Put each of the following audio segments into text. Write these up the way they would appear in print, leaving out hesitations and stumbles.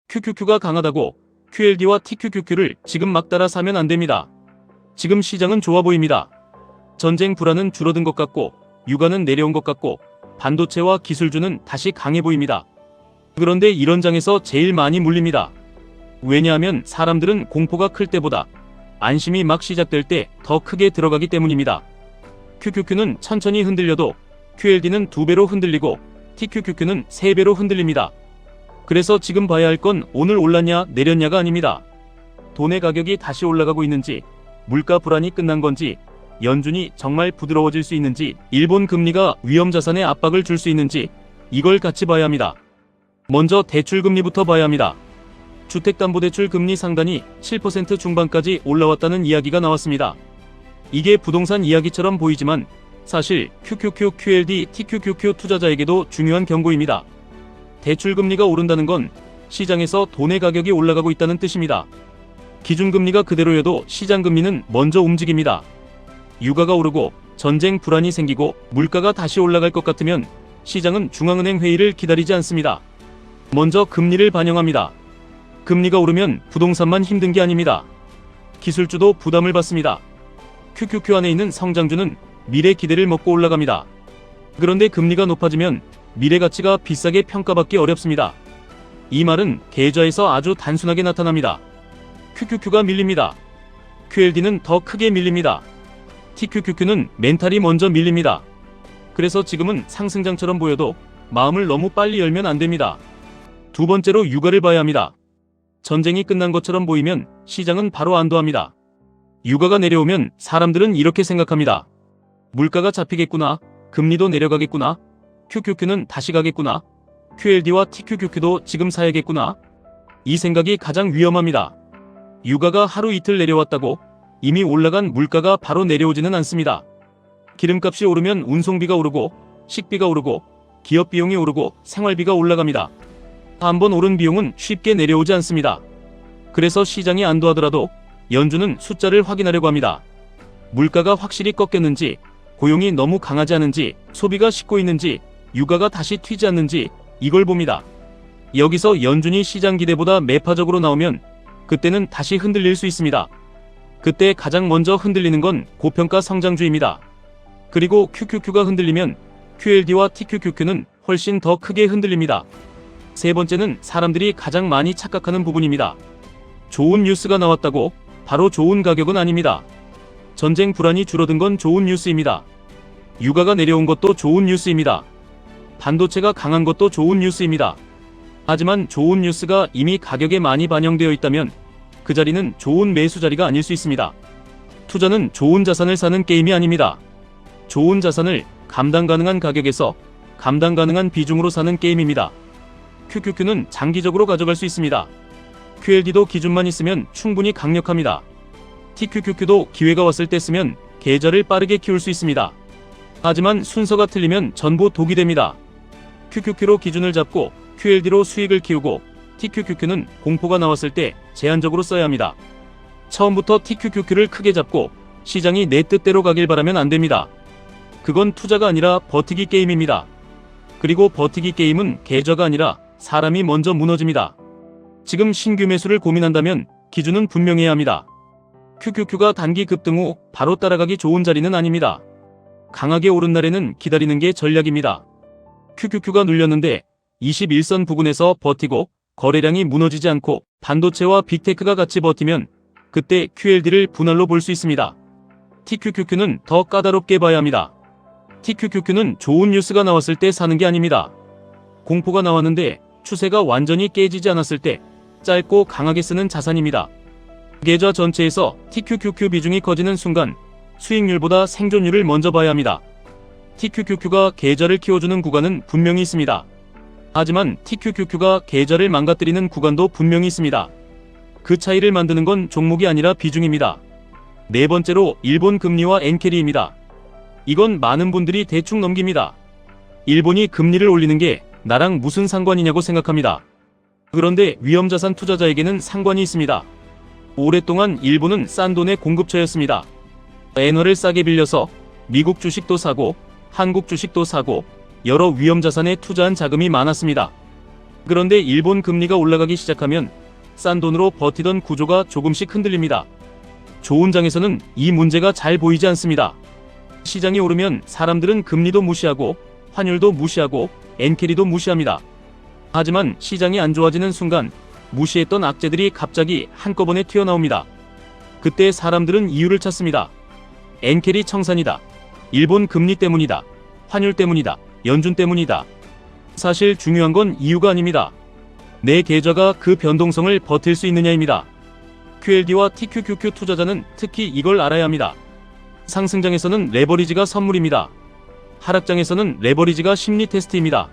QQQ가 강하다고 QLD와 TQQQ를 지금 막 따라 사면 안 됩니다. 지금 시장은 좋아 보입니다. 전쟁 불안은 줄어든 것 같고 유가는 내려온 것 같고 반도체와 기술주는 다시 강해 보입니다. 그런데 이런 장에서 제일 많이 물립니다. 왜냐하면 사람들은 공포가 클 때보다 안심이 막 시작될 때 더 크게 들어가기 때문입니다. QQQ는 천천히 흔들려도 QLD는 2배로 흔들리고 TQQQ는 3배로 흔들립니다. 그래서 지금 봐야 할 건 오늘 올랐냐 내렸냐가 아닙니다. 돈의 가격이 다시 올라가고 있는지, 물가 불안이 끝난 건지, 연준이 정말 부드러워질 수 있는지, 일본 금리가 위험자산에 압박을 줄 수 있는지 이걸 같이 봐야 합니다. 먼저 대출금리부터 봐야 합니다. 주택담보대출 금리 상단이 7% 중반까지 올라왔다는 이야기가 나왔습니다. 이게 부동산 이야기처럼 보이지만 사실 QQQ, QLD, TQQQ 투자자에게도 중요한 경고입니다. 대출금리가 오른다는 건 시장에서 돈의 가격이 올라가고 있다는 뜻입니다. 기준금리가 그대로여도 시장금리는 먼저 움직입니다. 유가가 오르고 전쟁 불안이 생기고 물가가 다시 올라갈 것 같으면 시장은 중앙은행 회의를 기다리지 않습니다. 먼저 금리를 반영합니다. 금리가 오르면 부동산만 힘든 게 아닙니다. 기술주도 부담을 받습니다. QQQ 안에 있는 성장주는 미래 기대를 먹고 올라갑니다. 그런데 금리가 높아지면 미래 가치가 비싸게 평가받기 어렵습니다. 이 말은 계좌에서 아주 단순하게 나타납니다. QQQ가 밀립니다. QLD는 더 크게 밀립니다. TQQQ는 멘탈이 먼저 밀립니다. 그래서 지금은 상승장처럼 보여도 마음을 너무 빨리 열면 안 됩니다. 두 번째로 유가를 봐야 합니다. 전쟁이 끝난 것처럼 보이면 시장은 바로 안도합니다. 유가가 내려오면 사람들은 이렇게 생각합니다. 물가가 잡히겠구나. 금리도 내려가겠구나. QQQ는 다시 가겠구나. QLD와 TQQQ도 지금 사야겠구나. 이 생각이 가장 위험합니다. 유가가 하루 이틀 내려왔다고 이미 올라간 물가가 바로 내려오지는 않습니다. 기름값이 오르면 운송비가 오르고 식비가 오르고 기업 비용이 오르고 생활비가 올라갑니다. 한번 오른 비용은 쉽게 내려오지 않습니다. 그래서 시장이 안도하더라도 연준은 숫자를 확인하려고 합니다. 물가가 확실히 꺾였는지, 고용이 너무 강하지 않은지, 소비가 식고 있는지, 유가가 다시 튀지 않는지 이걸 봅니다. 여기서 연준이 시장 기대보다 매파적으로 나오면 그때는 다시 흔들릴 수 있습니다. 그때 가장 먼저 흔들리는 건 고평가 성장주입니다. 그리고 QQQ가 흔들리면 QLD와 TQQQ는 훨씬 더 크게 흔들립니다. 세 번째는 사람들이 가장 많이 착각하는 부분입니다. 좋은 뉴스가 나왔다고 바로 좋은 가격은 아닙니다. 전쟁 불안이 줄어든 건 좋은 뉴스입니다. 유가가 내려온 것도 좋은 뉴스입니다. 반도체가 강한 것도 좋은 뉴스입니다. 하지만 좋은 뉴스가 이미 가격에 많이 반영되어 있다면 그 자리는 좋은 매수 자리가 아닐 수 있습니다. 투자는 좋은 자산을 사는 게임이 아닙니다. 좋은 자산을 감당 가능한 가격에서 감당 가능한 비중으로 사는 게임입니다. QQQ는 장기적으로 가져갈 수 있습니다. QLD도 기준만 있으면 충분히 강력합니다. TQQQ도 기회가 왔을 때 쓰면 계좌를 빠르게 키울 수 있습니다. 하지만 순서가 틀리면 전부 독이 됩니다. QQQ로 기준을 잡고 QLD로 수익을 키우고 TQQQ는 공포가 나왔을 때 제한적으로 써야 합니다. 처음부터 TQQQ를 크게 잡고 시장이 내 뜻대로 가길 바라면 안 됩니다. 그건 투자가 아니라 버티기 게임입니다. 그리고 버티기 게임은 계좌가 아니라 사람이 먼저 무너집니다. 지금 신규 매수를 고민한다면 기준은 분명해야 합니다. QQQ가 단기 급등 후 바로 따라가기 좋은 자리는 아닙니다. 강하게 오른 날에는 기다리는 게 전략입니다. QQQ가 눌렸는데 21선 부근에서 버티고 거래량이 무너지지 않고 반도체와 빅테크가 같이 버티면 그때 QLD를 분할로 볼 수 있습니다. TQQQ는 더 까다롭게 봐야 합니다. TQQQ는 좋은 뉴스가 나왔을 때 사는 게 아닙니다. 공포가 나왔는데 추세가 완전히 깨지지 않았을 때 짧고 강하게 쓰는 자산입니다. 계좌 전체에서 TQQQ 비중이 커지는 순간 수익률보다 생존율을 먼저 봐야 합니다. TQQQ가 계좌를 키워주는 구간은 분명히 있습니다. 하지만 TQQQ가 계좌를 망가뜨리는 구간도 분명히 있습니다. 그 차이를 만드는 건 종목이 아니라 비중입니다. 네 번째로 일본 금리와 엔캐리입니다. 이건 많은 분들이 대충 넘깁니다. 일본이 금리를 올리는 게 나랑 무슨 상관이냐고 생각합니다. 그런데 위험자산 투자자에게는 상관이 있습니다. 오랫동안 일본은 싼 돈의 공급처였습니다. 엔화를 싸게 빌려서 미국 주식도 사고 한국 주식도 사고 여러 위험자산에 투자한 자금이 많았습니다. 그런데 일본 금리가 올라가기 시작하면 싼 돈으로 버티던 구조가 조금씩 흔들립니다. 좋은 장에서는 이 문제가 잘 보이지 않습니다. 시장이 오르면 사람들은 금리도 무시하고 환율도 무시하고 엔캐리도 무시합니다. 하지만 시장이 안 좋아지는 순간 무시했던 악재들이 갑자기 한꺼번에 튀어나옵니다. 그때 사람들은 이유를 찾습니다. 엔캐리 청산이다. 일본 금리 때문이다. 환율 때문이다. 연준 때문이다. 사실 중요한 건 이유가 아닙니다. 내 계좌가 그 변동성을 버틸 수 있느냐입니다. QLD와 TQQQ 투자자는 특히 이걸 알아야 합니다. 상승장에서는 레버리지가 선물입니다. 하락장에서는 레버리지가 심리 테스트입니다.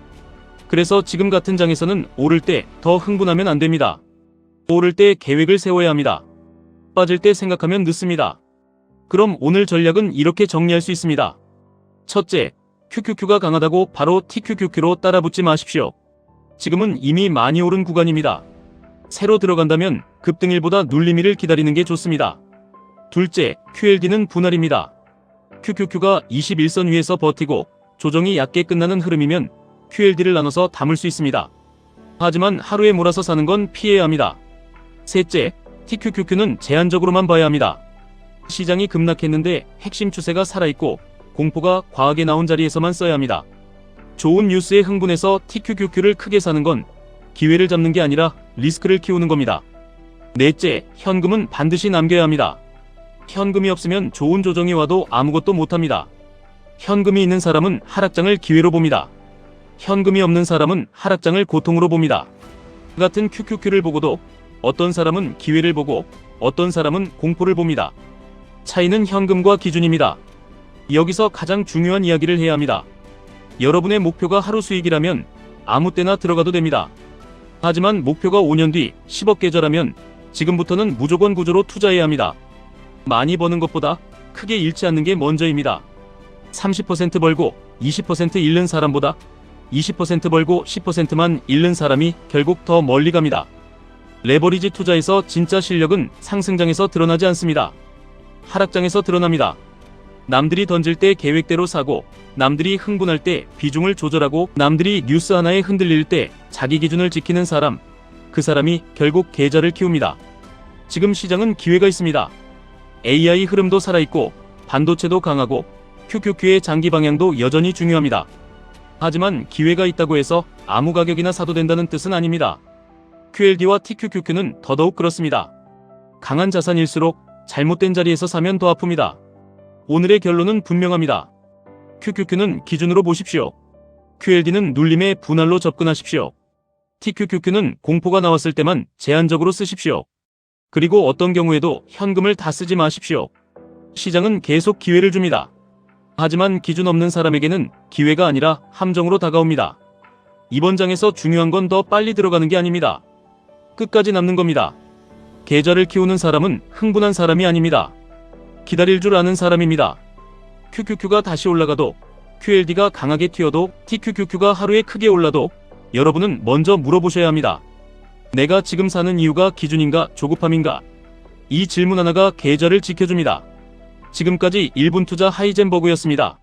그래서 지금 같은 장에서는 오를 때 더 흥분하면 안 됩니다. 오를 때 계획을 세워야 합니다. 빠질 때 생각하면 늦습니다. 그럼 오늘 전략은 이렇게 정리할 수 있습니다. 첫째, QQQ가 강하다고 바로 TQQQ로 따라붙지 마십시오. 지금은 이미 많이 오른 구간입니다. 새로 들어간다면 급등일보다 눌림일을 기다리는 게 좋습니다. 둘째, QLD는 분할입니다. QQQ가 21선 위에서 버티고 조정이 얕게 끝나는 흐름이면 QLD를 나눠서 담을 수 있습니다. 하지만 하루에 몰아서 사는 건 피해야 합니다. 셋째, TQQQ는 제한적으로만 봐야 합니다. 시장이 급락했는데 핵심 추세가 살아있고 공포가 과하게 나온 자리에서만 써야 합니다. 좋은 뉴스에 흥분해서 TQQQ를 크게 사는 건 기회를 잡는 게 아니라 리스크를 키우는 겁니다. 넷째, 현금은 반드시 남겨야 합니다. 현금이 없으면 좋은 조정이 와도 아무것도 못합니다. 현금이 있는 사람은 하락장을 기회로 봅니다. 현금이 없는 사람은 하락장을 고통으로 봅니다. 같은 QQQ를 보고도 어떤 사람은 기회를 보고 어떤 사람은 공포를 봅니다. 차이는 현금과 기준입니다. 여기서 가장 중요한 이야기를 해야 합니다. 여러분의 목표가 하루 수익이라면 아무 때나 들어가도 됩니다. 하지만 목표가 5년 뒤 10억 계좌라면 지금부터는 무조건 구조로 투자해야 합니다. 많이 버는 것보다 크게 잃지 않는 게 먼저입니다. 30% 벌고 20% 잃는 사람보다 20% 벌고 10%만 잃는 사람이 결국 더 멀리 갑니다. 레버리지 투자에서 진짜 실력은 상승장에서 드러나지 않습니다. 하락장에서 드러납니다. 남들이 던질 때 계획대로 사고, 남들이 흥분할 때 비중을 조절하고, 남들이 뉴스 하나에 흔들릴 때 자기 기준을 지키는 사람, 그 사람이 결국 계좌를 키웁니다. 지금 시장은 기회가 있습니다. AI 흐름도 살아있고 반도체도 강하고 QQQ의 장기 방향도 여전히 중요합니다. 하지만 기회가 있다고 해서 아무 가격이나 사도 된다는 뜻은 아닙니다. QLD와 TQQQ는 더더욱 그렇습니다. 강한 자산일수록 잘못된 자리에서 사면 더 아픕니다. 오늘의 결론은 분명합니다. QQQ는 기준으로 보십시오. QLD는 눌림의 분할로 접근하십시오. TQQQ는 공포가 나왔을 때만 제한적으로 쓰십시오. 그리고 어떤 경우에도 현금을 다 쓰지 마십시오. 시장은 계속 기회를 줍니다. 하지만 기준 없는 사람에게는 기회가 아니라 함정으로 다가옵니다. 이번 장에서 중요한 건 더 빨리 들어가는 게 아닙니다. 끝까지 남는 겁니다. 계좌를 키우는 사람은 흥분한 사람이 아닙니다. 기다릴 줄 아는 사람입니다. QQQ가 다시 올라가도, QLD가 강하게 튀어도, TQQQ가 하루에 크게 올라도 여러분은 먼저 물어보셔야 합니다. 내가 지금 사는 이유가 기준인가 조급함인가? 이 질문 하나가 계좌를 지켜줍니다. 지금까지 1분 투자 하이젠버그였습니다.